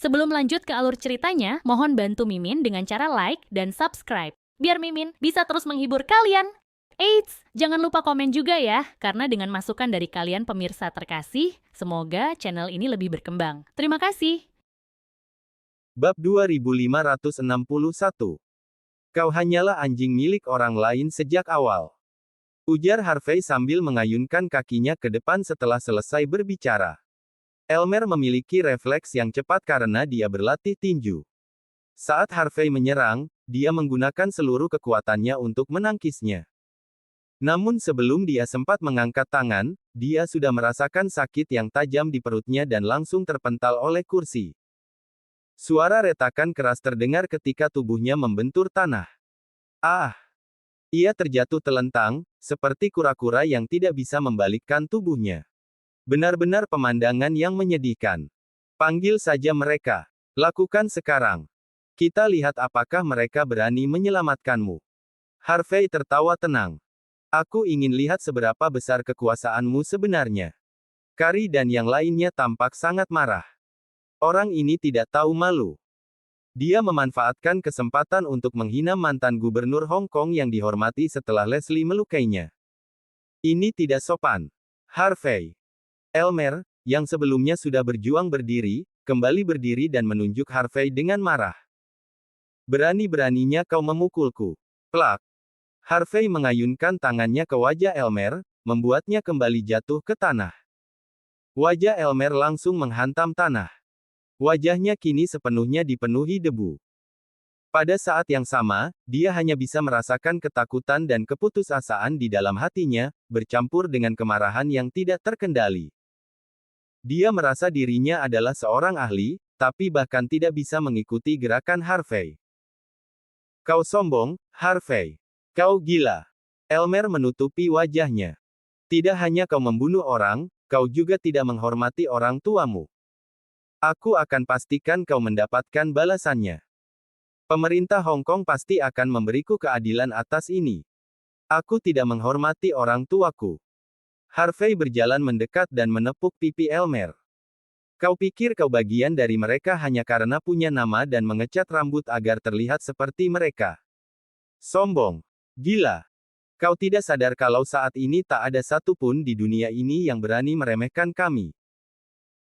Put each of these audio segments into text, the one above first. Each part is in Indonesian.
Sebelum lanjut ke alur ceritanya, mohon bantu Mimin dengan cara like dan subscribe, biar Mimin bisa terus menghibur kalian. Eits, jangan lupa komen juga ya, karena dengan masukan dari kalian pemirsa terkasih, semoga channel ini lebih berkembang. Terima kasih. Bab 2561. Kau hanyalah anjing milik orang lain sejak awal. Ujar Harvey sambil mengayunkan kakinya ke depan setelah selesai berbicara. Elmer memiliki refleks yang cepat karena dia berlatih tinju. Saat Harvey menyerang, dia menggunakan seluruh kekuatannya untuk menangkisnya. Namun sebelum dia sempat mengangkat tangan, dia sudah merasakan sakit yang tajam di perutnya dan langsung terpental oleh kursi. Suara retakan keras terdengar ketika tubuhnya membentur tanah. Ah! Ia terjatuh telentang, seperti kura-kura yang tidak bisa membalikkan tubuhnya. Benar-benar pemandangan yang menyedihkan. Panggil saja mereka. Lakukan sekarang. Kita lihat apakah mereka berani menyelamatkanmu. Harvey tertawa tenang. Aku ingin lihat seberapa besar kekuasaanmu sebenarnya. Kari dan yang lainnya tampak sangat marah. Orang ini tidak tahu malu. Dia memanfaatkan kesempatan untuk menghina mantan gubernur Hong Kong yang dihormati setelah Leslie melukainya. Ini tidak sopan. Harvey. Elmer, yang sebelumnya sudah berjuang berdiri, kembali berdiri dan menunjuk Harvey dengan marah. Berani-beraninya kau memukulku. Plak. Harvey mengayunkan tangannya ke wajah Elmer, membuatnya kembali jatuh ke tanah. Wajah Elmer langsung menghantam tanah. Wajahnya kini sepenuhnya dipenuhi debu. Pada saat yang sama, dia hanya bisa merasakan ketakutan dan keputusasaan di dalam hatinya, bercampur dengan kemarahan yang tidak terkendali. Dia merasa dirinya adalah seorang ahli, tapi bahkan tidak bisa mengikuti gerakan Harvey. Kau sombong, Harvey. Kau gila. Elmer menutupi wajahnya. Tidak hanya kau membunuh orang, kau juga tidak menghormati orang tuamu. Aku akan pastikan kau mendapatkan balasannya. Pemerintah Hong Kong pasti akan memberiku keadilan atas ini. Aku tidak menghormati orang tuaku. Harvey berjalan mendekat dan menepuk pipi Elmer. Kau pikir kau bagian dari mereka hanya karena punya nama dan mengecat rambut agar terlihat seperti mereka. Sombong. Gila. Kau tidak sadar kalau saat ini tak ada satupun di dunia ini yang berani meremehkan kami.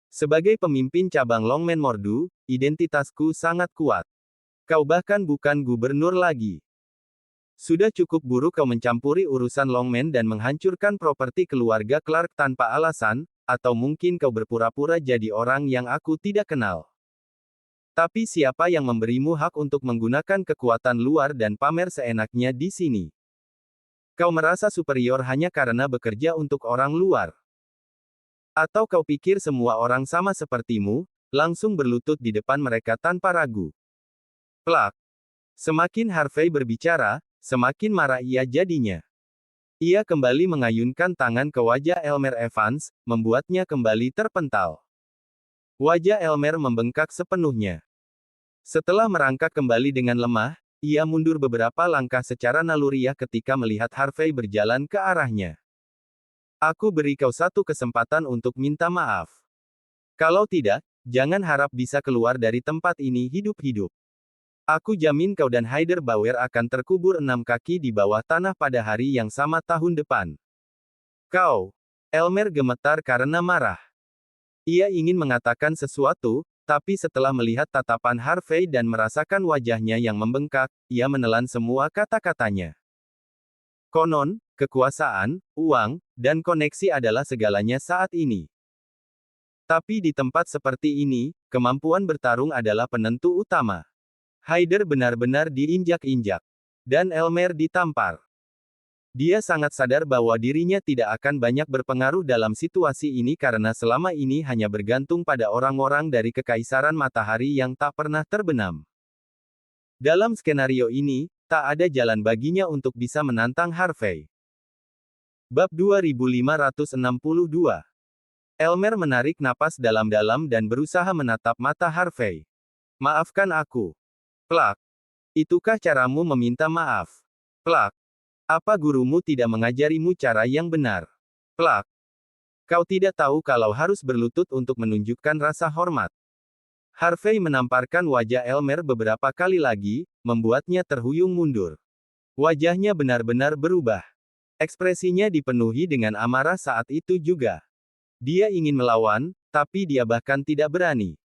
Sebagai pemimpin cabang Longmen Mordu, identitasku sangat kuat. Kau bahkan bukan gubernur lagi. Sudah cukup buruk kau mencampuri urusan Longmen dan menghancurkan properti keluarga Clark tanpa alasan, atau mungkin kau berpura-pura jadi orang yang aku tidak kenal. Tapi siapa yang memberimu hak untuk menggunakan kekuatan luar dan pamer seenaknya di sini? Kau merasa superior hanya karena bekerja untuk orang luar? Atau kau pikir semua orang sama sepertimu, langsung berlutut di depan mereka tanpa ragu? Plak. Semakin Harvey berbicara, semakin marah ia jadinya. Ia kembali mengayunkan tangan ke wajah Elmer Evans, membuatnya kembali terpental. Wajah Elmer membengkak sepenuhnya. Setelah merangkak kembali dengan lemah, ia mundur beberapa langkah secara naluriah ketika melihat Harvey berjalan ke arahnya. Aku beri kau satu kesempatan untuk minta maaf. Kalau tidak, jangan harap bisa keluar dari tempat ini hidup-hidup. Aku jamin kau dan Haider Bauer akan terkubur 6 kaki di bawah tanah pada hari yang sama tahun depan. Kau. Elmer gemetar karena marah. Ia ingin mengatakan sesuatu, tapi setelah melihat tatapan Harvey dan merasakan wajahnya yang membengkak, ia menelan semua kata-katanya. Konon, kekuasaan, uang, dan koneksi adalah segalanya saat ini. Tapi di tempat seperti ini, kemampuan bertarung adalah penentu utama. Haider benar-benar diinjak-injak. Dan Elmer ditampar. Dia sangat sadar bahwa dirinya tidak akan banyak berpengaruh dalam situasi ini karena selama ini hanya bergantung pada orang-orang dari Kekaisaran Matahari yang tak pernah terbenam. Dalam skenario ini, tak ada jalan baginya untuk bisa menantang Harvey. Bab 2562. Elmer menarik napas dalam-dalam dan berusaha menatap mata Harvey. Maafkan aku. Plak. Itukah caramu meminta maaf? Plak. Apa gurumu tidak mengajarimu cara yang benar? Plak. Kau tidak tahu kalau harus berlutut untuk menunjukkan rasa hormat. Harvey menamparkan wajah Elmer beberapa kali lagi, membuatnya terhuyung mundur. Wajahnya benar-benar berubah. Ekspresinya dipenuhi dengan amarah saat itu juga. Dia ingin melawan, tapi dia bahkan tidak berani.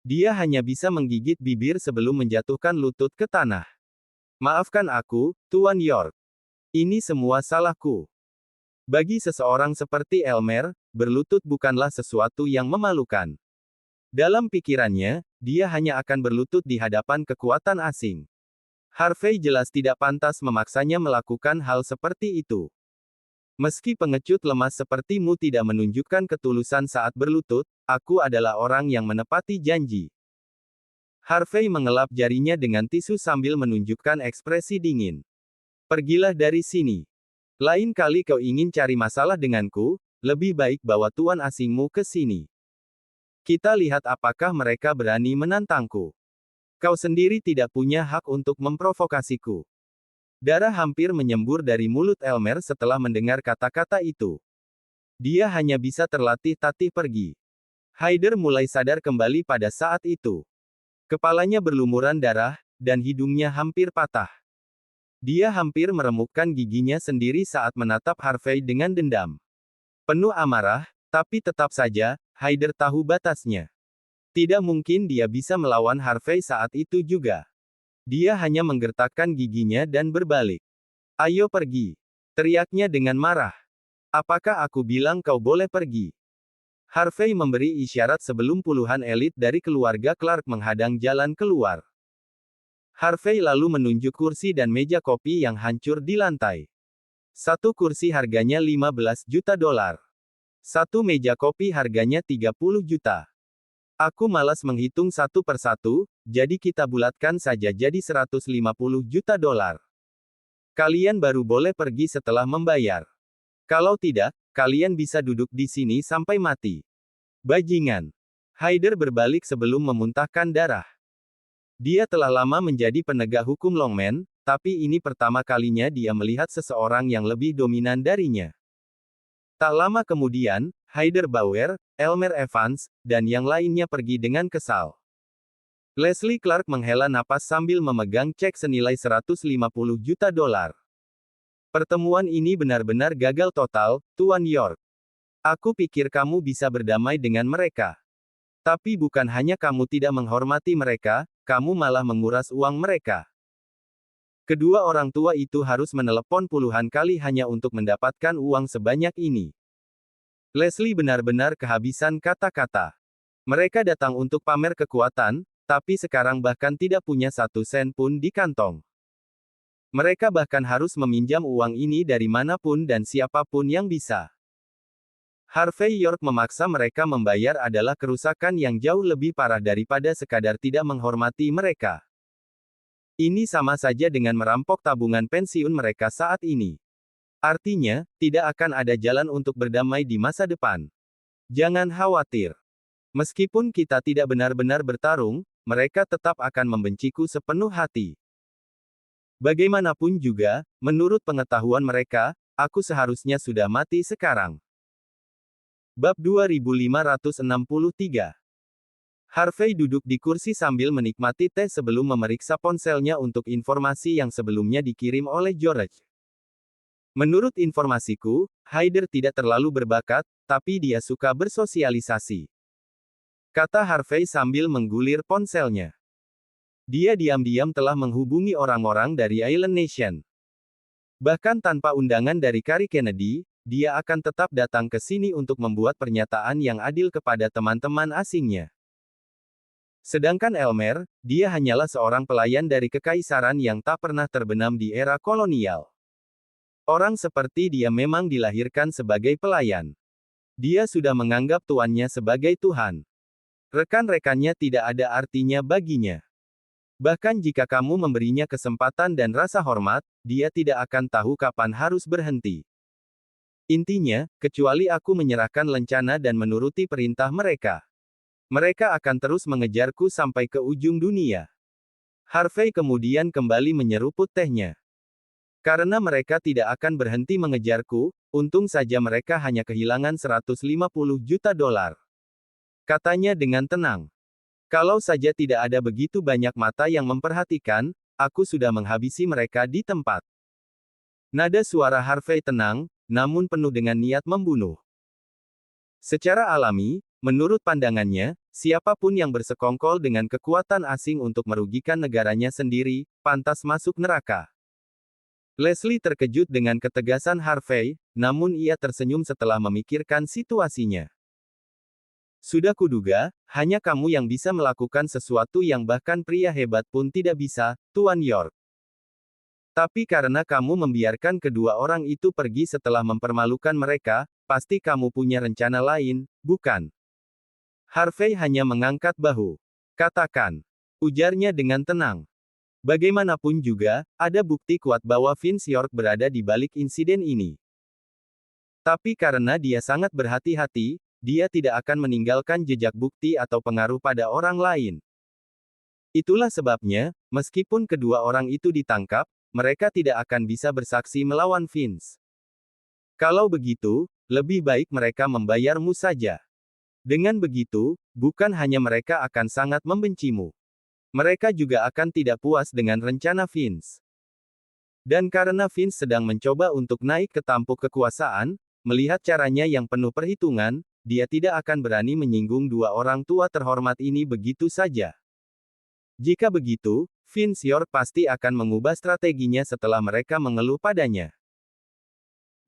Dia hanya bisa menggigit bibir sebelum menjatuhkan lutut ke tanah. Maafkan aku, Tuan York. Ini semua salahku. Bagi seseorang seperti Elmer, berlutut bukanlah sesuatu yang memalukan. Dalam pikirannya, dia hanya akan berlutut di hadapan kekuatan asing. Harvey jelas tidak pantas memaksanya melakukan hal seperti itu. Meski pengecut lemas sepertimu tidak menunjukkan ketulusan saat berlutut, aku adalah orang yang menepati janji. Harvey mengelap jarinya dengan tisu sambil menunjukkan ekspresi dingin. Pergilah dari sini. Lain kali kau ingin cari masalah denganku, lebih baik bawa tuan asingmu ke sini. Kita lihat apakah mereka berani menantangku. Kau sendiri tidak punya hak untuk memprovokasiku. Darah hampir menyembur dari mulut Elmer setelah mendengar kata-kata itu. Dia hanya bisa tertatih pergi. Haider mulai sadar kembali pada saat itu. Kepalanya berlumuran darah, dan hidungnya hampir patah. Dia hampir meremukkan giginya sendiri saat menatap Harvey dengan dendam. Penuh amarah, tapi tetap saja, Haider tahu batasnya. Tidak mungkin dia bisa melawan Harvey saat itu juga. Dia hanya menggertakkan giginya dan berbalik. Ayo pergi. Teriaknya dengan marah. Apakah aku bilang kau boleh pergi? Harvey memberi isyarat sebelum puluhan elit dari keluarga Clark menghadang jalan keluar. Harvey lalu menunjuk kursi dan meja kopi yang hancur di lantai. Satu kursi harganya $15 juta. Satu meja kopi harganya 30 juta. Aku malas menghitung satu persatu, jadi kita bulatkan saja jadi 150 juta dolar. Kalian baru boleh pergi setelah membayar. Kalau tidak, kalian bisa duduk di sini sampai mati. Bajingan. Haider berbalik sebelum memuntahkan darah. Dia telah lama menjadi penegak hukum longman, tapi ini pertama kalinya dia melihat seseorang yang lebih dominan darinya. Tak lama kemudian, Haider Bauer, Elmer Evans, dan yang lainnya pergi dengan kesal. Leslie Clark menghela napas sambil memegang cek senilai 150 juta dolar. Pertemuan ini benar-benar gagal total, Tuan York. Aku pikir kamu bisa berdamai dengan mereka. Tapi bukan hanya kamu tidak menghormati mereka, kamu malah menguras uang mereka. Kedua orang tua itu harus menelepon puluhan kali hanya untuk mendapatkan uang sebanyak ini. Leslie benar-benar kehabisan kata-kata. Mereka datang untuk pamer kekuatan, tapi sekarang bahkan tidak punya 1 sen pun di kantong. Mereka bahkan harus meminjam uang ini dari manapun dan siapapun yang bisa. Harvey York memaksa mereka membayar adalah kerusakan yang jauh lebih parah daripada sekadar tidak menghormati mereka. Ini sama saja dengan merampok tabungan pensiun mereka saat ini. Artinya, tidak akan ada jalan untuk berdamai di masa depan. Jangan khawatir. Meskipun kita tidak benar-benar bertarung, mereka tetap akan membenciku sepenuh hati. Bagaimanapun juga, menurut pengetahuan mereka, aku seharusnya sudah mati sekarang. Bab 2563. Harvey duduk di kursi sambil menikmati teh sebelum memeriksa ponselnya untuk informasi yang sebelumnya dikirim oleh George. Menurut informasiku, Haider tidak terlalu berbakat, tapi dia suka bersosialisasi. Kata Harvey sambil menggulir ponselnya. Dia diam-diam telah menghubungi orang-orang dari Island Nation. Bahkan tanpa undangan dari Kari Kennedy, dia akan tetap datang ke sini untuk membuat pernyataan yang adil kepada teman-teman asingnya. Sedangkan Elmer, dia hanyalah seorang pelayan dari kekaisaran yang tak pernah terbenam di era kolonial. Orang seperti dia memang dilahirkan sebagai pelayan. Dia sudah menganggap tuannya sebagai Tuhan. Rekan-rekannya tidak ada artinya baginya. Bahkan jika kamu memberinya kesempatan dan rasa hormat, dia tidak akan tahu kapan harus berhenti. Intinya, kecuali aku menyerahkan lencana dan menuruti perintah mereka. Mereka akan terus mengejarku sampai ke ujung dunia. Harvey kemudian kembali menyeruput tehnya. Karena mereka tidak akan berhenti mengejarku, untung saja mereka hanya kehilangan 150 juta dolar. Katanya dengan tenang. Kalau saja tidak ada begitu banyak mata yang memperhatikan, aku sudah menghabisi mereka di tempat. Nada suara Harvey tenang, namun penuh dengan niat membunuh. Secara alami, menurut pandangannya, siapapun yang bersekongkol dengan kekuatan asing untuk merugikan negaranya sendiri, pantas masuk neraka. Leslie terkejut dengan ketegasan Harvey, namun ia tersenyum setelah memikirkan situasinya. Sudah kuduga, hanya kamu yang bisa melakukan sesuatu yang bahkan pria hebat pun tidak bisa, Tuan York. Tapi karena kamu membiarkan kedua orang itu pergi setelah mempermalukan mereka, pasti kamu punya rencana lain, bukan? Harvey hanya mengangkat bahu. Katakan, ujarnya dengan tenang. Bagaimanapun juga, ada bukti kuat bahwa Vince York berada di balik insiden ini. Tapi karena dia sangat berhati-hati, dia tidak akan meninggalkan jejak bukti atau pengaruh pada orang lain. Itulah sebabnya, meskipun kedua orang itu ditangkap, mereka tidak akan bisa bersaksi melawan Vince. Kalau begitu, lebih baik mereka membayarmu saja. Dengan begitu, bukan hanya mereka akan sangat membencimu. Mereka juga akan tidak puas dengan rencana Vince. Dan karena Vince sedang mencoba untuk naik ke tampuk kekuasaan, melihat caranya yang penuh perhitungan, dia tidak akan berani menyinggung dua orang tua terhormat ini begitu saja. Jika begitu, Vince York pasti akan mengubah strateginya setelah mereka mengeluh padanya.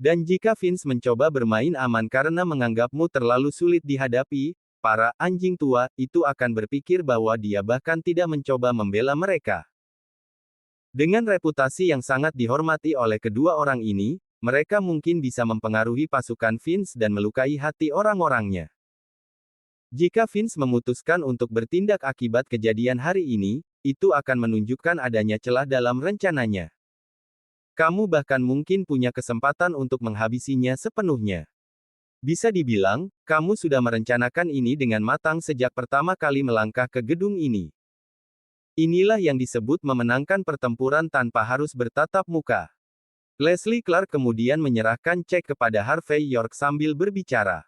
Dan jika Vince mencoba bermain aman karena menganggapmu terlalu sulit dihadapi, para anjing tua itu akan berpikir bahwa dia bahkan tidak mencoba membela mereka. Dengan reputasi yang sangat dihormati oleh kedua orang ini, mereka mungkin bisa mempengaruhi pasukan Vince dan melukai hati orang-orangnya. Jika Vince memutuskan untuk bertindak akibat kejadian hari ini, itu akan menunjukkan adanya celah dalam rencananya. Kamu bahkan mungkin punya kesempatan untuk menghabisinya sepenuhnya. Bisa dibilang, kamu sudah merencanakan ini dengan matang sejak pertama kali melangkah ke gedung ini. Inilah yang disebut memenangkan pertempuran tanpa harus bertatap muka. Leslie Clark kemudian menyerahkan cek kepada Harvey York sambil berbicara.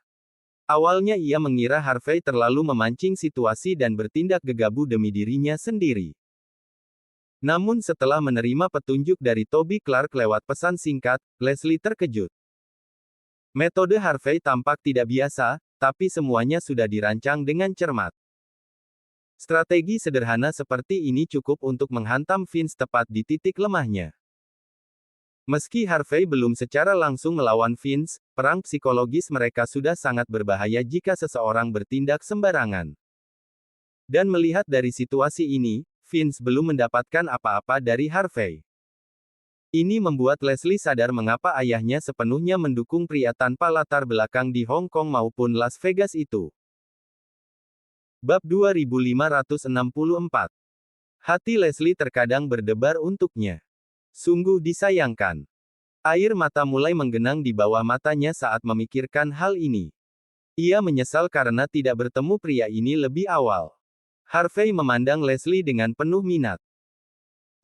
Awalnya ia mengira Harvey terlalu memancing situasi dan bertindak gegabah demi dirinya sendiri. Namun setelah menerima petunjuk dari Toby Clark lewat pesan singkat, Leslie terkejut. Metode Harvey tampak tidak biasa, tapi semuanya sudah dirancang dengan cermat. Strategi sederhana seperti ini cukup untuk menghantam Vince tepat di titik lemahnya. Meski Harvey belum secara langsung melawan Vince, perang psikologis mereka sudah sangat berbahaya jika seseorang bertindak sembarangan. Dan melihat dari situasi ini, Vince belum mendapatkan apa-apa dari Harvey. Ini membuat Leslie sadar mengapa ayahnya sepenuhnya mendukung pria tanpa latar belakang di Hong Kong maupun Las Vegas itu. Bab 2564. Hati Leslie terkadang berdebar untuknya. Sungguh disayangkan. Air mata mulai menggenang di bawah matanya saat memikirkan hal ini. Ia menyesal karena tidak bertemu pria ini lebih awal. Harvey memandang Leslie dengan penuh minat.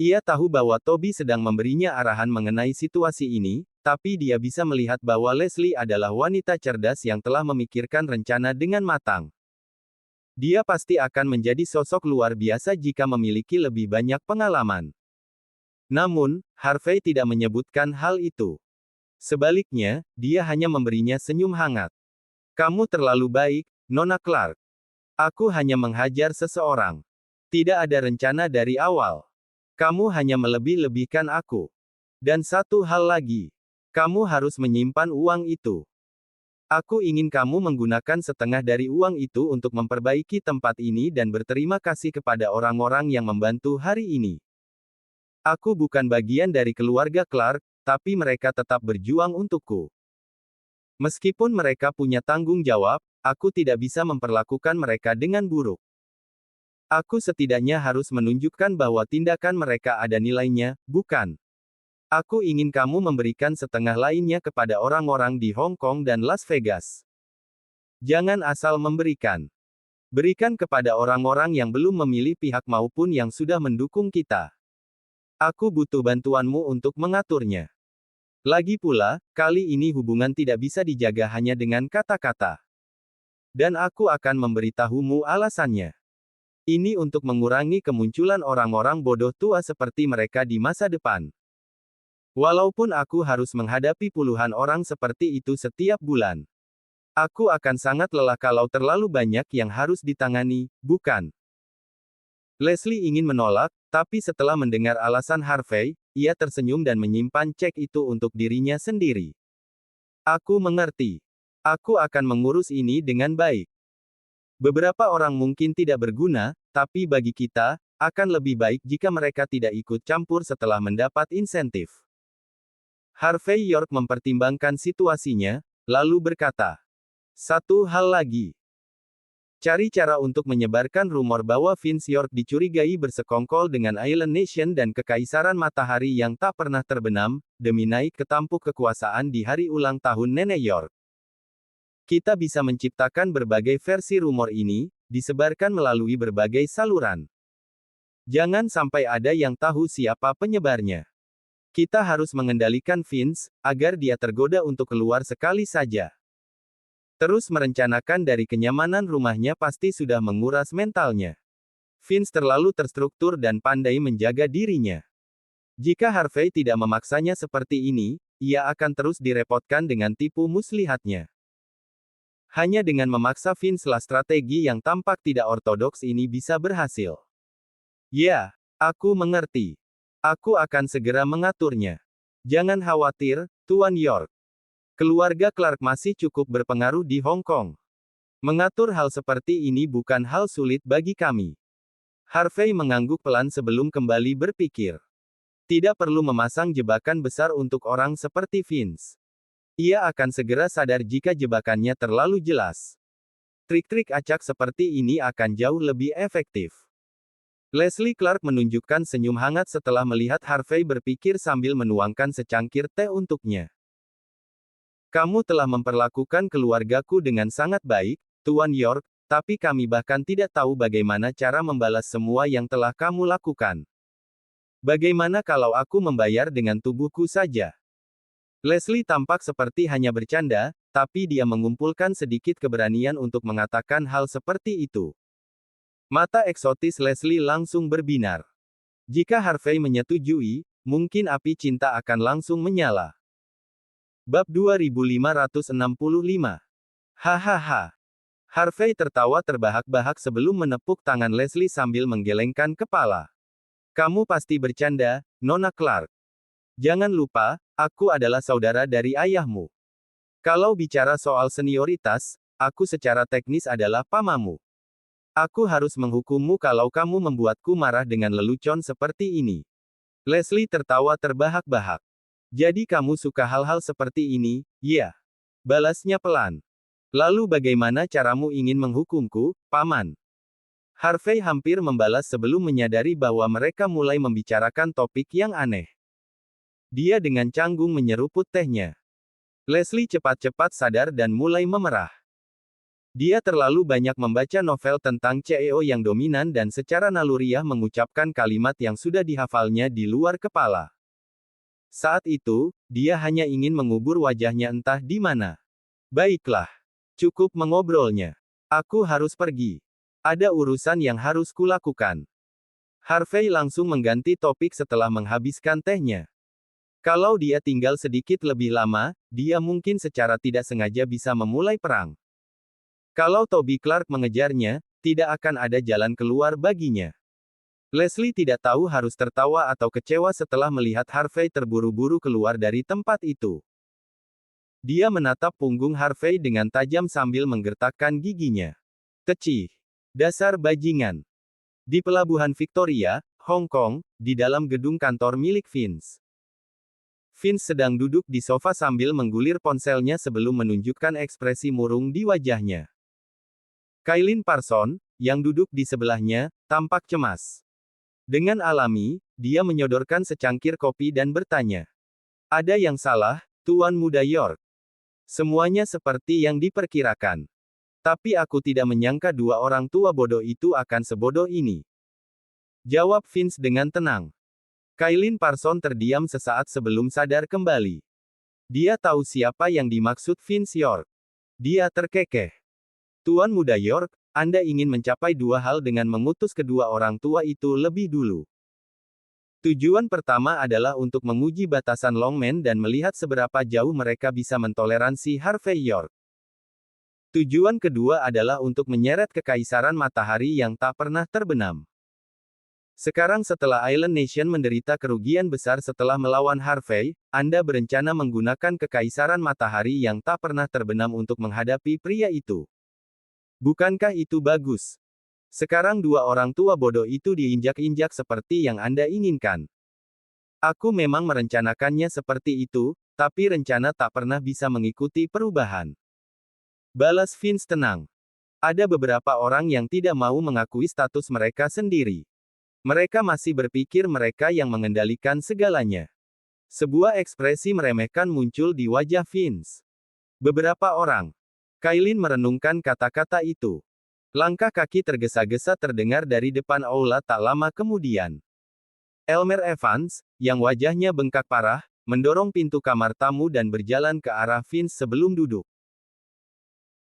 Ia tahu bahwa Toby sedang memberinya arahan mengenai situasi ini, tapi dia bisa melihat bahwa Leslie adalah wanita cerdas yang telah memikirkan rencana dengan matang. Dia pasti akan menjadi sosok luar biasa jika memiliki lebih banyak pengalaman. Namun, Harvey tidak menyebutkan hal itu. Sebaliknya, dia hanya memberinya senyum hangat. Kamu terlalu baik, Nona Clark. Aku hanya menghajar seseorang. Tidak ada rencana dari awal. Kamu hanya melebih-lebihkan aku. Dan satu hal lagi. Kamu harus menyimpan uang itu. Aku ingin kamu menggunakan setengah dari uang itu untuk memperbaiki tempat ini dan berterima kasih kepada orang-orang yang membantu hari ini. Aku bukan bagian dari keluarga Clark, tapi mereka tetap berjuang untukku. Meskipun mereka punya tanggung jawab, aku tidak bisa memperlakukan mereka dengan buruk. Aku setidaknya harus menunjukkan bahwa tindakan mereka ada nilainya, bukan? Aku ingin kamu memberikan setengah lainnya kepada orang-orang di Hong Kong dan Las Vegas. Jangan asal memberikan. Berikan kepada orang-orang yang belum memilih pihak maupun yang sudah mendukung kita. Aku butuh bantuanmu untuk mengaturnya. Lagi pula, kali ini hubungan tidak bisa dijaga hanya dengan kata-kata. Dan aku akan memberitahumu alasannya. Ini untuk mengurangi kemunculan orang-orang bodoh tua seperti mereka di masa depan. Walaupun aku harus menghadapi puluhan orang seperti itu setiap bulan. Aku akan sangat lelah kalau terlalu banyak yang harus ditangani, bukan? Leslie ingin menolak, tapi setelah mendengar alasan Harvey, ia tersenyum dan menyimpan cek itu untuk dirinya sendiri. Aku mengerti. Aku akan mengurus ini dengan baik. Beberapa orang mungkin tidak berguna, tapi bagi kita, akan lebih baik jika mereka tidak ikut campur setelah mendapat insentif. Harvey York mempertimbangkan situasinya, lalu berkata, "Satu hal lagi. Cari cara untuk menyebarkan rumor bahwa Vince York dicurigai bersekongkol dengan Island Nation dan Kekaisaran Matahari yang tak pernah terbenam, demi naik ke tampuk kekuasaan di hari ulang tahun Nenek York. Kita bisa menciptakan berbagai versi rumor ini, disebarkan melalui berbagai saluran. Jangan sampai ada yang tahu siapa penyebarnya. Kita harus mengendalikan Vince, agar dia tergoda untuk keluar sekali saja. Terus merencanakan dari kenyamanan rumahnya pasti sudah menguras mentalnya. Vince terlalu terstruktur dan pandai menjaga dirinya. Jika Harvey tidak memaksanya seperti ini, ia akan terus direpotkan dengan tipu muslihatnya. Hanya dengan memaksa Vince lah strategi yang tampak tidak ortodoks ini bisa berhasil. Ya, aku mengerti. Aku akan segera mengaturnya. Jangan khawatir, Tuan York. Keluarga Clark masih cukup berpengaruh di Hong Kong. Mengatur hal seperti ini bukan hal sulit bagi kami." Harvey mengangguk pelan sebelum kembali berpikir. Tidak perlu memasang jebakan besar untuk orang seperti Vince. Ia akan segera sadar jika jebakannya terlalu jelas. Trik-trik acak seperti ini akan jauh lebih efektif. Leslie Clark menunjukkan senyum hangat setelah melihat Harvey berpikir sambil menuangkan secangkir teh untuknya. "Kamu telah memperlakukan keluargaku dengan sangat baik, Tuan York, tapi kami bahkan tidak tahu bagaimana cara membalas semua yang telah kamu lakukan. Bagaimana kalau aku membayar dengan tubuhku saja?" Leslie tampak seperti hanya bercanda, tapi dia mengumpulkan sedikit keberanian untuk mengatakan hal seperti itu. Mata eksotis Leslie langsung berbinar. Jika Harvey menyetujui, mungkin api cinta akan langsung menyala. Bab 2565. Hahaha. Harvey tertawa terbahak-bahak sebelum menepuk tangan Leslie sambil menggelengkan kepala. "Kamu pasti bercanda, Nona Clark. Jangan lupa, aku adalah saudara dari ayahmu. Kalau bicara soal senioritas, aku secara teknis adalah pamamu. Aku harus menghukummu kalau kamu membuatku marah dengan lelucon seperti ini." Leslie tertawa terbahak-bahak. "Jadi kamu suka hal-hal seperti ini, ya?" balasnya pelan. "Lalu bagaimana caramu ingin menghukumku, Paman?" Harvey hampir membalas sebelum menyadari bahwa mereka mulai membicarakan topik yang aneh. Dia dengan canggung menyeruput tehnya. Leslie cepat-cepat sadar dan mulai memerah. Dia terlalu banyak membaca novel tentang CEO yang dominan dan secara naluriah mengucapkan kalimat yang sudah dihafalnya di luar kepala. Saat itu, dia hanya ingin mengubur wajahnya entah di mana. "Baiklah. Cukup mengobrolnya. Aku harus pergi. Ada urusan yang harus kulakukan." Harvey langsung mengganti topik setelah menghabiskan tehnya. Kalau dia tinggal sedikit lebih lama, dia mungkin secara tidak sengaja bisa memulai perang. Kalau Toby Clark mengejarnya, tidak akan ada jalan keluar baginya. Leslie tidak tahu harus tertawa atau kecewa setelah melihat Harvey terburu-buru keluar dari tempat itu. Dia menatap punggung Harvey dengan tajam sambil menggertakkan giginya. "Kecih. Dasar bajingan." Di Pelabuhan Victoria, Hong Kong, di dalam gedung kantor milik Vince. Vince sedang duduk di sofa sambil menggulir ponselnya sebelum menunjukkan ekspresi murung di wajahnya. Kailin Parson, yang duduk di sebelahnya, tampak cemas. Dengan alami, dia menyodorkan secangkir kopi dan bertanya. "Ada yang salah, Tuan Muda York?" "Semuanya seperti yang diperkirakan. Tapi aku tidak menyangka dua orang tua bodoh itu akan sebodoh ini," jawab Vince dengan tenang. Kailin Parson terdiam sesaat sebelum sadar kembali. Dia tahu siapa yang dimaksud Vince York. Dia terkekeh. "Tuan Muda York, Anda ingin mencapai dua hal dengan mengutus kedua orang tua itu lebih dulu. Tujuan pertama adalah untuk menguji batasan Longmen dan melihat seberapa jauh mereka bisa mentoleransi Harvey York. Tujuan kedua adalah untuk menyeret kekaisaran matahari yang tak pernah terbenam. Sekarang setelah Island Nation menderita kerugian besar setelah melawan Harvey, Anda berencana menggunakan kekaisaran matahari yang tak pernah terbenam untuk menghadapi pria itu. Bukankah itu bagus? Sekarang dua orang tua bodoh itu diinjak-injak seperti yang Anda inginkan. Aku memang merencanakannya seperti itu, tapi rencana tak pernah bisa mengikuti perubahan. Balas Vince tenang. Ada beberapa orang yang tidak mau mengakui status mereka sendiri. Mereka masih berpikir mereka yang mengendalikan segalanya. Sebuah ekspresi meremehkan muncul di wajah Vince. Beberapa orang. Kailin merenungkan kata-kata itu. Langkah kaki tergesa-gesa terdengar dari depan aula tak lama kemudian. Elmer Evans, yang wajahnya bengkak parah, mendorong pintu kamar tamu dan berjalan ke arah Vince sebelum duduk.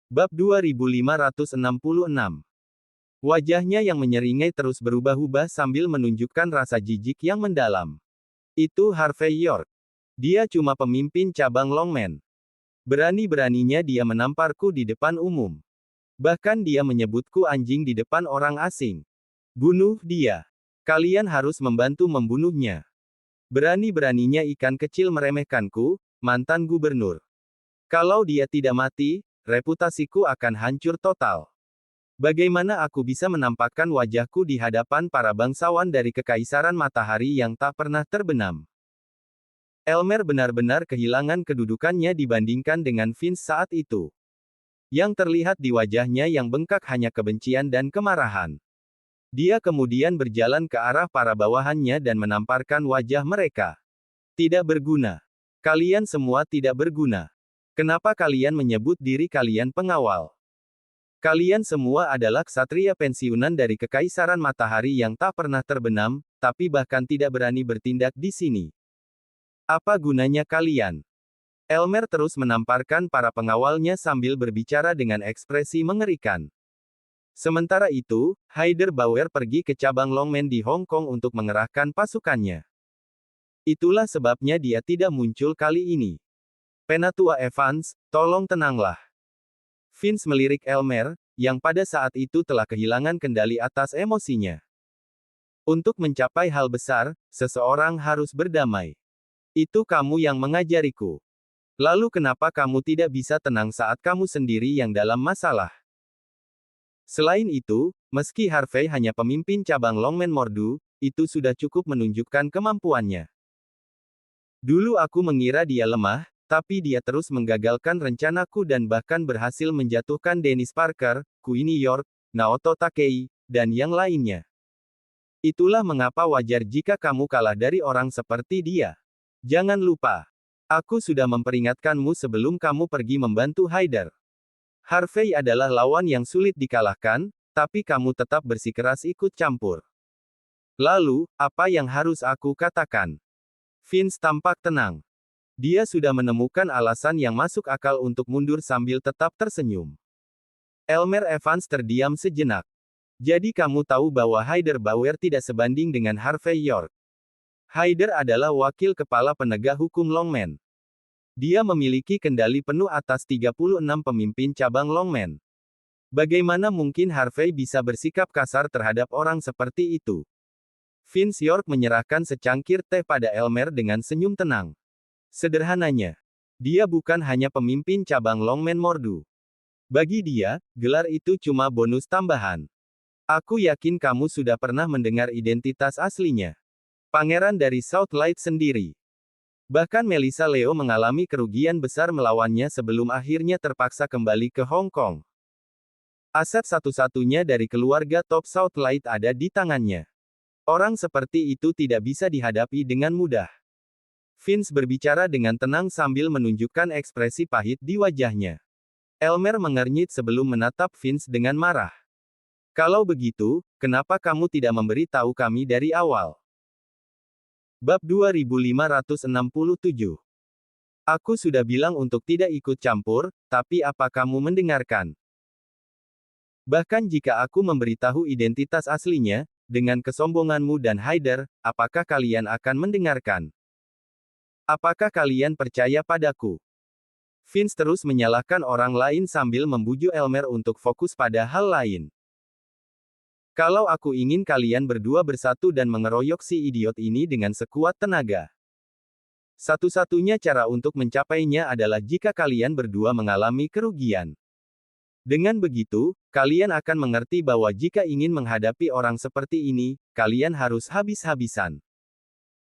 Bab 2566. Wajahnya yang menyeringai terus berubah-ubah sambil menunjukkan rasa jijik yang mendalam. Itu Harvey York. Dia cuma pemimpin cabang Longmen. Berani-beraninya dia menamparku di depan umum. Bahkan dia menyebutku anjing di depan orang asing. Bunuh dia. Kalian harus membantu membunuhnya. Berani-beraninya ikan kecil meremehkanku, mantan gubernur. Kalau dia tidak mati, reputasiku akan hancur total. Bagaimana aku bisa menampakkan wajahku di hadapan para bangsawan dari kekaisaran matahari yang tak pernah terbenam? Elmer benar-benar kehilangan kedudukannya dibandingkan dengan Vince saat itu. Yang terlihat di wajahnya yang bengkak hanya kebencian dan kemarahan. Dia kemudian berjalan ke arah para bawahannya dan menamparkan wajah mereka. Tidak berguna. Kalian semua tidak berguna. Kenapa kalian menyebut diri kalian pengawal? Kalian semua adalah ksatria pensiunan dari kekaisaran matahari yang tak pernah terbenam, tapi bahkan tidak berani bertindak di sini. Apa gunanya kalian? Elmer terus menamparkan para pengawalnya sambil berbicara dengan ekspresi mengerikan. Sementara itu, Hyder Bauer pergi ke cabang Longmen di Hong Kong untuk mengerahkan pasukannya. Itulah sebabnya dia tidak muncul kali ini. Penatua Evans, tolong tenanglah. Vince melirik Elmer, yang pada saat itu telah kehilangan kendali atas emosinya. Untuk mencapai hal besar, seseorang harus berdamai. Itu kamu yang mengajariku. Lalu kenapa kamu tidak bisa tenang saat kamu sendiri yang dalam masalah? Selain itu, meski Harvey hanya pemimpin cabang Longmen Mordu, itu sudah cukup menunjukkan kemampuannya. Dulu aku mengira dia lemah, tapi dia terus menggagalkan rencanaku dan bahkan berhasil menjatuhkan Dennis Parker, Queenie York, Naoto Takei, dan yang lainnya. Itulah mengapa wajar jika kamu kalah dari orang seperti dia. Jangan lupa. Aku sudah memperingatkanmu sebelum kamu pergi membantu Hyder. Harvey adalah lawan yang sulit dikalahkan, tapi kamu tetap bersikeras ikut campur. Lalu, apa yang harus aku katakan? Vince tampak tenang. Dia sudah menemukan alasan yang masuk akal untuk mundur sambil tetap tersenyum. Elmer Evans terdiam sejenak. Jadi kamu tahu bahwa Hyder Bauer tidak sebanding dengan Harvey York. Hyder adalah wakil kepala penegak hukum Longmen. Dia memiliki kendali penuh atas 36 pemimpin cabang Longmen. Bagaimana mungkin Harvey bisa bersikap kasar terhadap orang seperti itu? Vince York menyerahkan secangkir teh pada Elmer dengan senyum tenang. Sederhananya, dia bukan hanya pemimpin cabang Longmen Mordu. Bagi dia, gelar itu cuma bonus tambahan. Aku yakin kamu sudah pernah mendengar identitas aslinya. Pangeran dari Southlight sendiri. Bahkan Melissa Leo mengalami kerugian besar melawannya sebelum akhirnya terpaksa kembali ke Hong Kong. Aset satu-satunya dari keluarga top Southlight ada di tangannya. Orang seperti itu tidak bisa dihadapi dengan mudah. Vince berbicara dengan tenang sambil menunjukkan ekspresi pahit di wajahnya. Elmer mengernyit sebelum menatap Vince dengan marah. Kalau begitu, kenapa kamu tidak memberi tahu kami dari awal? Bab 2567. Aku sudah bilang untuk tidak ikut campur, tapi apa kamu mendengarkan? Bahkan jika aku memberitahu identitas aslinya, dengan kesombonganmu dan Haider, apakah kalian akan mendengarkan? Apakah kalian percaya padaku? Vince terus menyalahkan orang lain sambil membujuk Elmer untuk fokus pada hal lain. Kalau aku ingin kalian berdua bersatu dan mengeroyok si idiot ini dengan sekuat tenaga. Satu-satunya cara untuk mencapainya adalah jika kalian berdua mengalami kerugian. Dengan begitu, kalian akan mengerti bahwa jika ingin menghadapi orang seperti ini, kalian harus habis-habisan.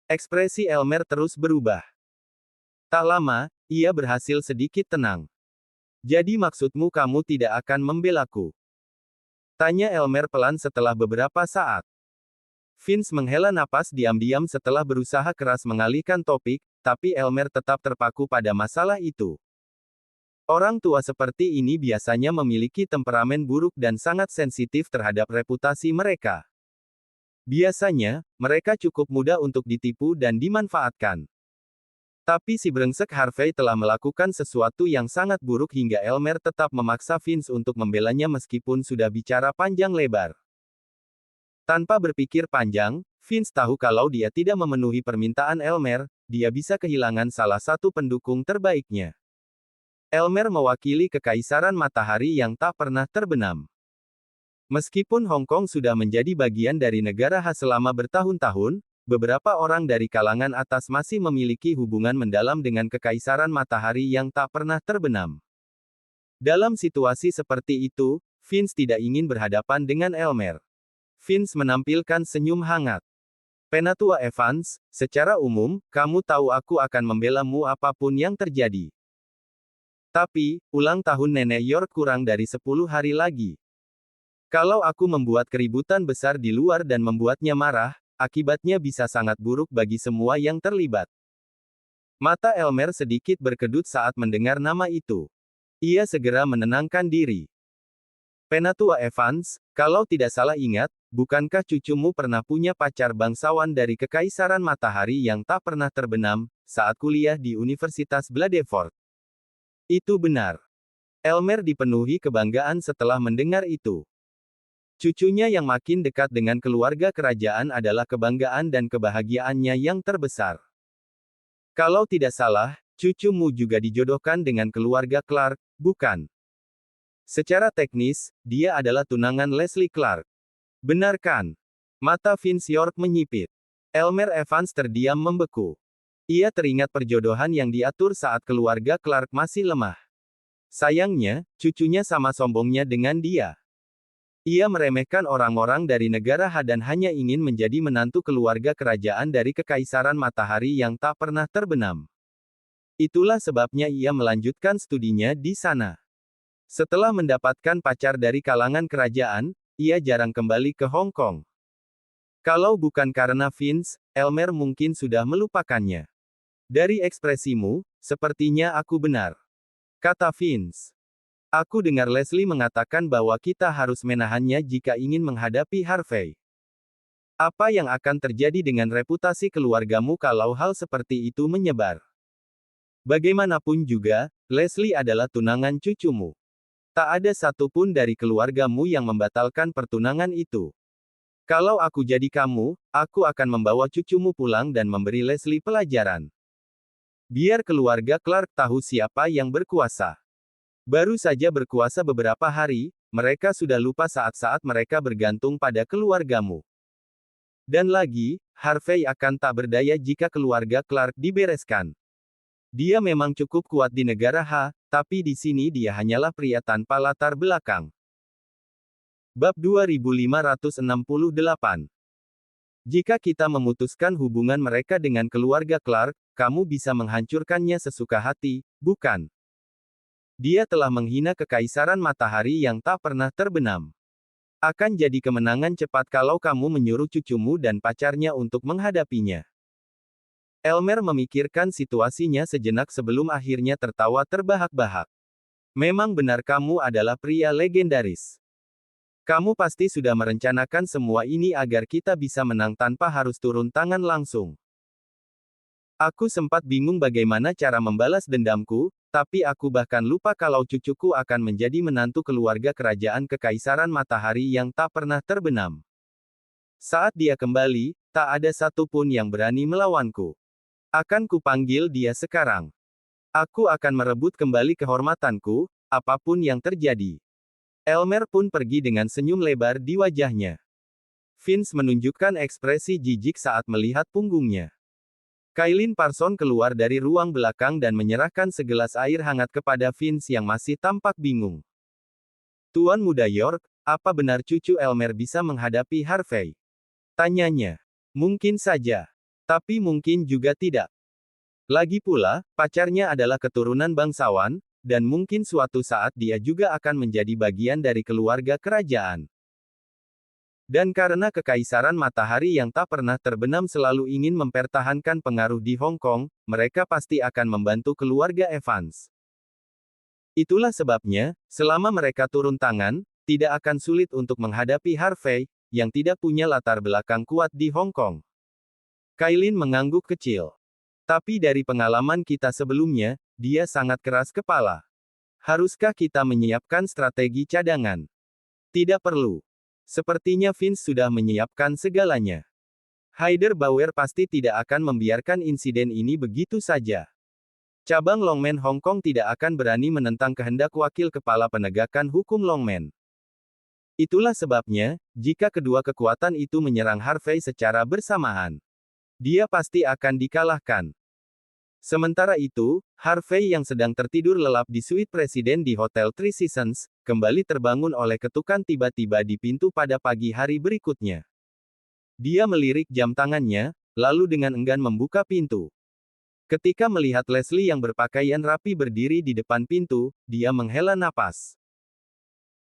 Ekspresi Elmer terus berubah. Tak lama, ia berhasil sedikit tenang. Jadi maksudmu kamu tidak akan membelaku? Tanya Elmer pelan setelah beberapa saat. Vince menghela napas diam-diam setelah berusaha keras mengalihkan topik, tapi Elmer tetap terpaku pada masalah itu. Orang tua seperti ini biasanya memiliki temperamen buruk dan sangat sensitif terhadap reputasi mereka. Biasanya, mereka cukup mudah untuk ditipu dan dimanfaatkan. Tapi si brengsek Harvey telah melakukan sesuatu yang sangat buruk hingga Elmer tetap memaksa Vince untuk membelanya meskipun sudah bicara panjang lebar. Tanpa berpikir panjang, Vince tahu kalau dia tidak memenuhi permintaan Elmer, dia bisa kehilangan salah satu pendukung terbaiknya. Elmer mewakili kekaisaran matahari yang tak pernah terbenam. Meskipun Hong Kong sudah menjadi bagian dari negara khas selama bertahun-tahun, beberapa orang dari kalangan atas masih memiliki hubungan mendalam dengan kekaisaran matahari yang tak pernah terbenam. Dalam situasi seperti itu, Vince tidak ingin berhadapan dengan Elmer. Vince menampilkan senyum hangat. Penatua Evans, secara umum, kamu tahu aku akan membelamu apapun yang terjadi. Tapi, ulang tahun Nenek York kurang dari 10 hari lagi. Kalau aku membuat keributan besar di luar dan membuatnya marah, akibatnya bisa sangat buruk bagi semua yang terlibat. Mata Elmer sedikit berkedut saat mendengar nama itu. Ia segera menenangkan diri. Penatua Evans, kalau tidak salah ingat, bukankah cucumu pernah punya pacar bangsawan dari kekaisaran matahari yang tak pernah terbenam, saat kuliah di Universitas Bladeford? Itu benar. Elmer dipenuhi kebanggaan setelah mendengar itu. Cucunya yang makin dekat dengan keluarga kerajaan adalah kebanggaan dan kebahagiaannya yang terbesar. Kalau tidak salah, cucumu juga dijodohkan dengan keluarga Clark, bukan? Secara teknis, dia adalah tunangan Leslie Clark. Benar kan? Mata Vince York menyipit. Elmer Evans terdiam membeku. Ia teringat perjodohan yang diatur saat keluarga Clark masih lemah. Sayangnya, cucunya sama sombongnya dengan dia. Ia meremehkan orang-orang dari negara Ha dan hanya ingin menjadi menantu keluarga kerajaan dari kekaisaran matahari yang tak pernah terbenam. Itulah sebabnya ia melanjutkan studinya di sana. Setelah mendapatkan pacar dari kalangan kerajaan, ia jarang kembali ke Hong Kong. Kalau bukan karena Vince, Elmer mungkin sudah melupakannya. Dari ekspresimu, sepertinya aku benar. Kata Vince. Aku dengar Leslie mengatakan bahwa kita harus menahannya jika ingin menghadapi Harvey. Apa yang akan terjadi dengan reputasi keluargamu kalau hal seperti itu menyebar? Bagaimanapun juga, Leslie adalah tunangan cucumu. Tak ada satupun dari keluargamu yang membatalkan pertunangan itu. Kalau aku jadi kamu, aku akan membawa cucumu pulang dan memberi Leslie pelajaran. Biar keluarga Clark tahu siapa yang berkuasa. Baru saja berkuasa beberapa hari, mereka sudah lupa saat-saat mereka bergantung pada keluargamu. Dan lagi, Harvey akan tak berdaya jika keluarga Clark dibereskan. Dia memang cukup kuat di negara Ha, tapi di sini dia hanyalah pria tanpa latar belakang. Bab 2568. Jika kita memutuskan hubungan mereka dengan keluarga Clark, kamu bisa menghancurkannya sesuka hati, bukan? Dia telah menghina kekaisaran matahari yang tak pernah terbenam. Akan jadi kemenangan cepat kalau kamu menyuruh cucumu dan pacarnya untuk menghadapinya. Elmer memikirkan situasinya sejenak sebelum akhirnya tertawa terbahak-bahak. Memang benar kamu adalah pria legendaris. Kamu pasti sudah merencanakan semua ini agar kita bisa menang tanpa harus turun tangan langsung. Aku sempat bingung bagaimana cara membalas dendamku, tapi aku bahkan lupa kalau cucuku akan menjadi menantu keluarga kerajaan Kekaisaran Matahari yang tak pernah terbenam. Saat dia kembali, tak ada satupun yang berani melawanku. Akan kupanggil dia sekarang. Aku akan merebut kembali kehormatanku, apapun yang terjadi. Elmer pun pergi dengan senyum lebar di wajahnya. Vince menunjukkan ekspresi jijik saat melihat punggungnya. Kailin Parson keluar dari ruang belakang dan menyerahkan segelas air hangat kepada Vince yang masih tampak bingung. Tuan Muda York, apa benar cucu Elmer bisa menghadapi Harvey? Tanyanya. Mungkin saja. Tapi mungkin juga tidak. Lagi pula, pacarnya adalah keturunan bangsawan, dan mungkin suatu saat dia juga akan menjadi bagian dari keluarga kerajaan. Dan karena Kekaisaran Matahari yang tak pernah terbenam selalu ingin mempertahankan pengaruh di Hong Kong, mereka pasti akan membantu keluarga Evans. Itulah sebabnya, selama mereka turun tangan, tidak akan sulit untuk menghadapi Harvey, yang tidak punya latar belakang kuat di Hong Kong. Kailin mengangguk kecil. Tapi dari pengalaman kita sebelumnya, dia sangat keras kepala. Haruskah kita menyiapkan strategi cadangan? Tidak perlu. Sepertinya Vince sudah menyiapkan segalanya. Haider Bauer pasti tidak akan membiarkan insiden ini begitu saja. Cabang Longmen Hong Kong tidak akan berani menentang kehendak wakil kepala penegakan hukum Longmen. Itulah sebabnya, jika kedua kekuatan itu menyerang Harvey secara bersamaan, dia pasti akan dikalahkan. Sementara itu, Harvey yang sedang tertidur lelap di suite presiden di Hotel Three Seasons, kembali terbangun oleh ketukan tiba-tiba di pintu pada pagi hari berikutnya. Dia melirik jam tangannya, lalu dengan enggan membuka pintu. Ketika melihat Leslie yang berpakaian rapi berdiri di depan pintu, dia menghela napas.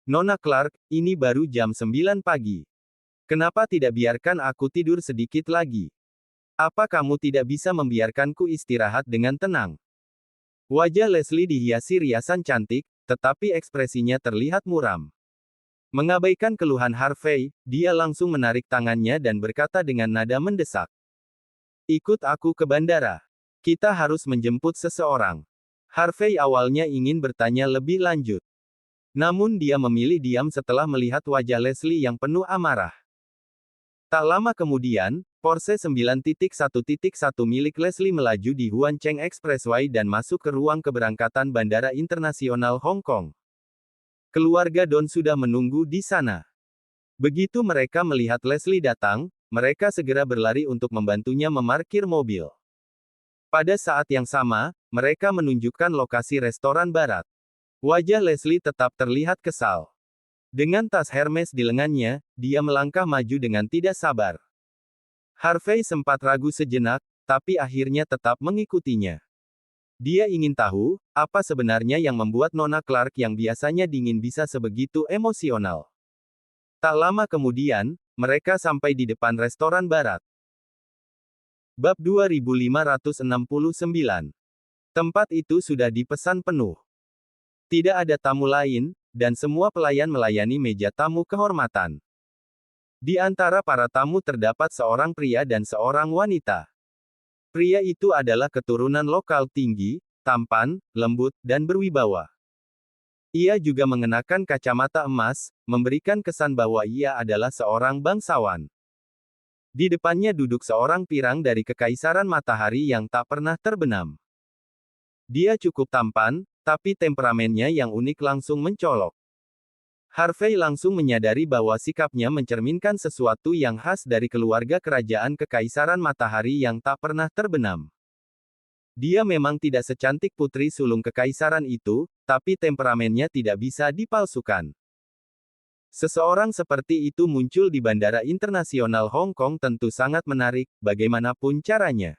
Nona Clark, ini baru jam 9 pagi. Kenapa tidak biarkan aku tidur sedikit lagi? Apa kamu tidak bisa membiarkanku istirahat dengan tenang? Wajah Leslie dihiasi riasan cantik, tetapi ekspresinya terlihat muram. Mengabaikan keluhan Harvey, dia langsung menarik tangannya dan berkata dengan nada mendesak. Ikut aku ke bandara. Kita harus menjemput seseorang. Harvey awalnya ingin bertanya lebih lanjut. Namun dia memilih diam setelah melihat wajah Leslie yang penuh amarah. Tak lama kemudian, Porsche 9.1.1 milik Leslie melaju di Huan Cheng Expressway dan masuk ke ruang keberangkatan Bandara Internasional Hong Kong. Keluarga Don sudah menunggu di sana. Begitu mereka melihat Leslie datang, mereka segera berlari untuk membantunya memarkir mobil. Pada saat yang sama, mereka menunjukkan lokasi restoran barat. Wajah Leslie tetap terlihat kesal. Dengan tas Hermes di lengannya, dia melangkah maju dengan tidak sabar. Harvey sempat ragu sejenak, tapi akhirnya tetap mengikutinya. Dia ingin tahu, apa sebenarnya yang membuat Nona Clark yang biasanya dingin bisa sebegitu emosional. Tak lama kemudian, mereka sampai di depan restoran barat. Bab 2569. Tempat itu sudah dipesan penuh. Tidak ada tamu lain, dan semua pelayan melayani meja tamu kehormatan. Di antara para tamu terdapat seorang pria dan seorang wanita. Pria itu adalah keturunan lokal tinggi, tampan, lembut, dan berwibawa. Ia juga mengenakan kacamata emas, memberikan kesan bahwa ia adalah seorang bangsawan. Di depannya duduk seorang pirang dari Kekaisaran Matahari yang tak pernah terbenam. Dia cukup tampan, tapi temperamennya yang unik langsung mencolok. Harvey langsung menyadari bahwa sikapnya mencerminkan sesuatu yang khas dari keluarga kerajaan Kekaisaran Matahari yang tak pernah terbenam. Dia memang tidak secantik putri sulung kekaisaran itu, tapi temperamennya tidak bisa dipalsukan. Seseorang seperti itu muncul di Bandara Internasional Hong Kong tentu sangat menarik, bagaimanapun caranya.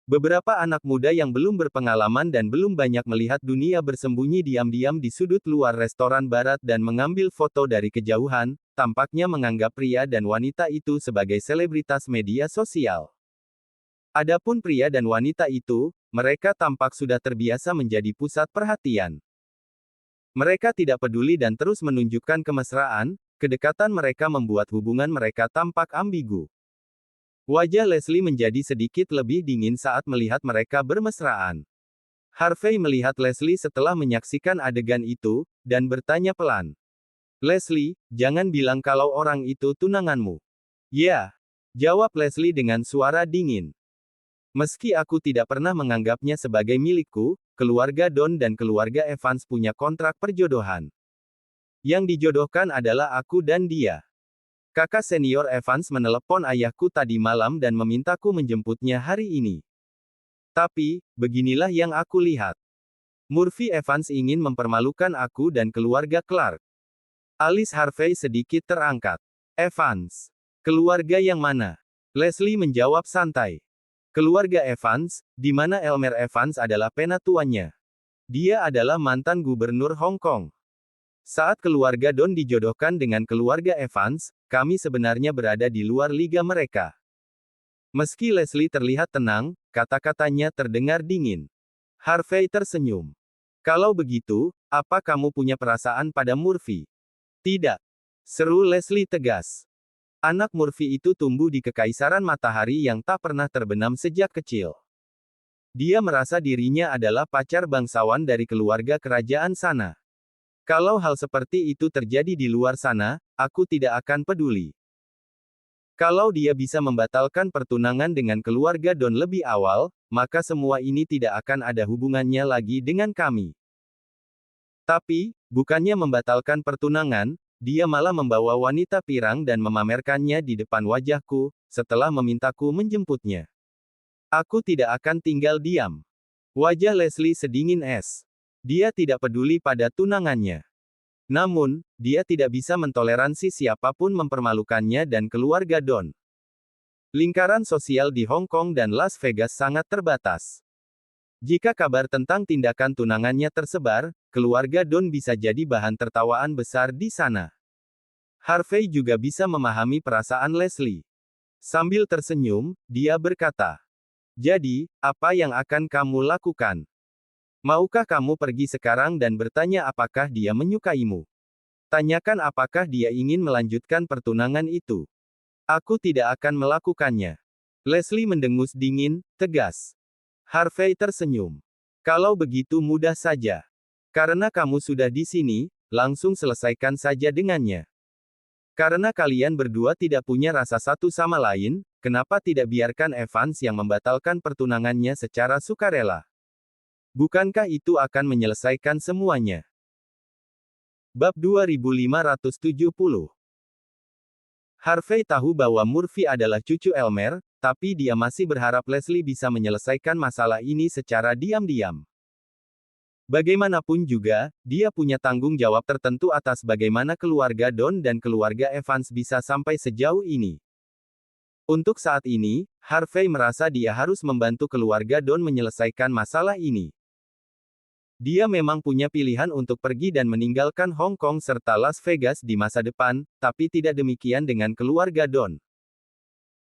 Beberapa anak muda yang belum berpengalaman dan belum banyak melihat dunia bersembunyi diam-diam di sudut luar restoran barat dan mengambil foto dari kejauhan, tampaknya menganggap pria dan wanita itu sebagai selebritas media sosial. Adapun pria dan wanita itu, mereka tampak sudah terbiasa menjadi pusat perhatian. Mereka tidak peduli dan terus menunjukkan kemesraan, kedekatan mereka membuat hubungan mereka tampak ambigu. Wajah Leslie menjadi sedikit lebih dingin saat melihat mereka bermesraan. Harvey melihat Leslie setelah menyaksikan adegan itu, dan bertanya pelan. Leslie, jangan bilang kalau orang itu tunanganmu. Ya, jawab Leslie dengan suara dingin. Meski aku tidak pernah menganggapnya sebagai milikku, keluarga Don dan keluarga Evans punya kontrak perjodohan. Yang dijodohkan adalah aku dan dia. Kakak senior Evans menelepon ayahku tadi malam dan memintaku menjemputnya hari ini. Tapi, beginilah yang aku lihat. Murphy Evans ingin mempermalukan aku dan keluarga Clark. Alis Harvey sedikit terangkat. Evans. Keluarga yang mana? Leslie menjawab santai. Keluarga Evans, di mana Elmer Evans adalah penatuannya. Dia adalah mantan gubernur Hong Kong. Saat keluarga Don dijodohkan dengan keluarga Evans, kami sebenarnya berada di luar liga mereka. Meski Leslie terlihat tenang, kata-katanya terdengar dingin. Harvey tersenyum. Kalau begitu, apa kamu punya perasaan pada Murphy? Tidak. Seru Leslie tegas. Anak Murphy itu tumbuh di kekaisaran matahari yang tak pernah terbenam sejak kecil. Dia merasa dirinya adalah pacar bangsawan dari keluarga kerajaan sana. Kalau hal seperti itu terjadi di luar sana, aku tidak akan peduli. Kalau dia bisa membatalkan pertunangan dengan keluarga Don lebih awal, maka semua ini tidak akan ada hubungannya lagi dengan kami. Tapi, bukannya membatalkan pertunangan, dia malah membawa wanita pirang dan memamerkannya di depan wajahku, setelah memintaku menjemputnya. Aku tidak akan tinggal diam. Wajah Leslie sedingin es. Dia tidak peduli pada tunangannya. Namun, dia tidak bisa mentoleransi siapapun mempermalukannya dan keluarga Don. Lingkaran sosial di Hong Kong dan Las Vegas sangat terbatas. Jika kabar tentang tindakan tunangannya tersebar, keluarga Don bisa jadi bahan tertawaan besar di sana. Harvey juga bisa memahami perasaan Leslie. Sambil tersenyum, dia berkata, "Jadi, apa yang akan kamu lakukan? Maukah kamu pergi sekarang dan bertanya apakah dia menyukaimu? Tanyakan apakah dia ingin melanjutkan pertunangan itu. Aku tidak akan melakukannya." Leslie mendengus dingin, tegas. Harvey tersenyum. Kalau begitu mudah saja. Karena kamu sudah di sini, langsung selesaikan saja dengannya. Karena kalian berdua tidak punya rasa satu sama lain, kenapa tidak biarkan Evans yang membatalkan pertunangannya secara sukarela? Bukankah itu akan menyelesaikan semuanya? Bab 2570. Harvey tahu bahwa Murphy adalah cucu Elmer, tapi dia masih berharap Leslie bisa menyelesaikan masalah ini secara diam-diam. Bagaimanapun juga, dia punya tanggung jawab tertentu atas bagaimana keluarga Don dan keluarga Evans bisa sampai sejauh ini. Untuk saat ini, Harvey merasa dia harus membantu keluarga Don menyelesaikan masalah ini. Dia memang punya pilihan untuk pergi dan meninggalkan Hong Kong serta Las Vegas di masa depan, tapi tidak demikian dengan keluarga Don.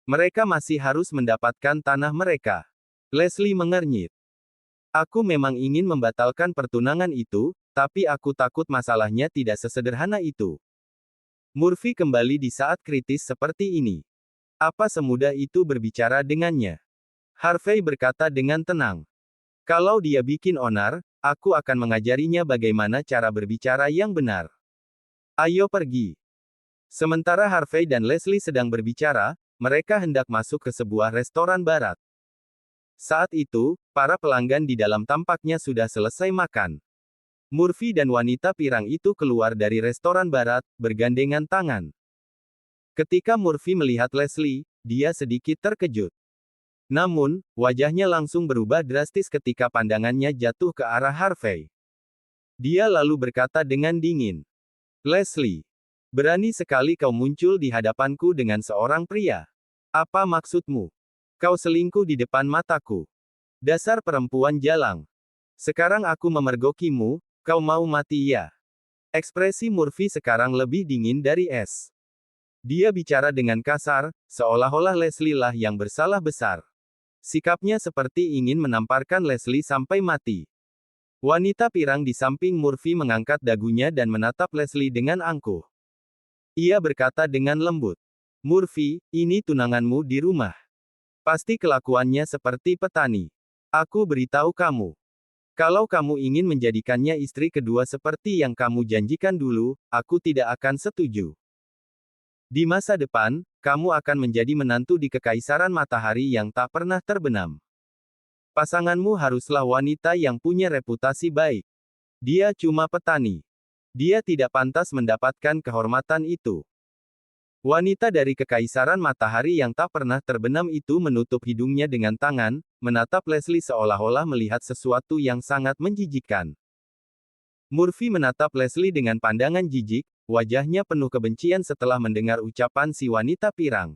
Mereka masih harus mendapatkan tanah mereka. Leslie mengernyit. Aku memang ingin membatalkan pertunangan itu, tapi aku takut masalahnya tidak sesederhana itu. Murphy kembali di saat kritis seperti ini. Apa semudah itu berbicara dengannya? Harvey berkata dengan tenang. Kalau dia bikin onar, aku akan mengajarinya bagaimana cara berbicara yang benar. Ayo pergi. Sementara Harvey dan Leslie sedang berbicara, mereka hendak masuk ke sebuah restoran barat. Saat itu, para pelanggan di dalam tampaknya sudah selesai makan. Murphy dan wanita pirang itu keluar dari restoran barat, bergandengan tangan. Ketika Murphy melihat Leslie, dia sedikit terkejut. Namun, wajahnya langsung berubah drastis ketika pandangannya jatuh ke arah Harvey. Dia lalu berkata dengan dingin, "Leslie, berani sekali kau muncul di hadapanku dengan seorang pria. Apa maksudmu? Kau selingkuh di depan mataku. Dasar perempuan jalang. Sekarang aku memergokimu, kau mau mati ya?" Ekspresi Murphy sekarang lebih dingin dari es. Dia bicara dengan kasar, seolah-olah Leslie lah yang bersalah besar. Sikapnya seperti ingin menamparkan Leslie sampai mati. Wanita pirang di samping Murphy mengangkat dagunya dan menatap Leslie dengan angkuh. Ia berkata dengan lembut, "Murphy, ini tunanganmu di rumah. Pasti kelakuannya seperti petani. Aku beritahu kamu. Kalau kamu ingin menjadikannya istri kedua seperti yang kamu janjikan dulu, aku tidak akan setuju. Di masa depan, kamu akan menjadi menantu di Kekaisaran Matahari yang tak pernah terbenam. Pasanganmu haruslah wanita yang punya reputasi baik. Dia cuma petani. Dia tidak pantas mendapatkan kehormatan itu. Wanita dari Kekaisaran Matahari yang tak pernah terbenam itu menutup hidungnya dengan tangan, menatap Leslie seolah-olah melihat sesuatu yang sangat menjijikkan. Murphy menatap Leslie dengan pandangan jijik, wajahnya penuh kebencian setelah mendengar ucapan si wanita pirang.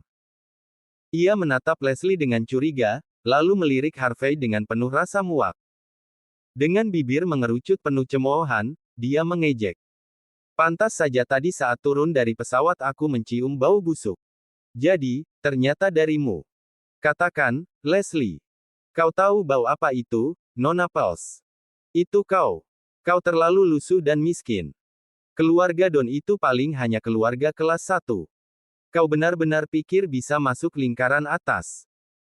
Ia menatap Leslie dengan curiga, lalu melirik Harvey dengan penuh rasa muak. Dengan bibir mengerucut penuh cemoohan, dia mengejek. Pantas saja tadi saat turun dari pesawat aku mencium bau busuk. Jadi, ternyata darimu. Katakan, Leslie. Kau tahu bau apa itu, Nona Pels? Itu kau. Kau terlalu lusuh dan miskin. Keluarga Don itu paling hanya keluarga kelas 1. Kau benar-benar pikir bisa masuk lingkaran atas.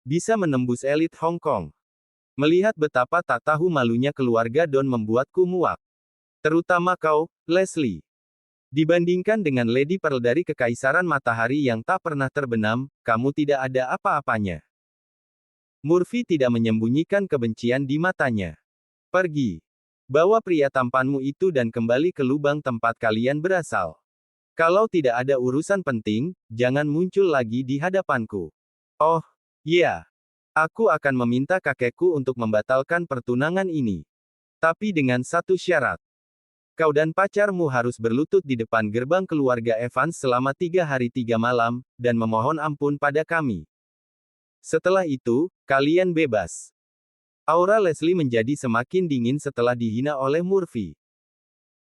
Bisa menembus elit Hong Kong. Melihat betapa tak tahu malunya keluarga Don membuatku muak. Terutama kau, Leslie. Dibandingkan dengan Lady Pearl dari Kekaisaran Matahari yang tak pernah terbenam, kamu tidak ada apa-apanya. Murphy tidak menyembunyikan kebencian di matanya. Pergi. Bawa pria tampanmu itu dan kembali ke lubang tempat kalian berasal. Kalau tidak ada urusan penting, jangan muncul lagi di hadapanku. Oh, ya. Aku akan meminta kakekku untuk membatalkan pertunangan ini. Tapi dengan satu syarat. Kau dan pacarmu harus berlutut di depan gerbang keluarga Evans selama 3 hari 3 malam, dan memohon ampun pada kami. Setelah itu, kalian bebas. Aura Leslie menjadi semakin dingin setelah dihina oleh Murphy.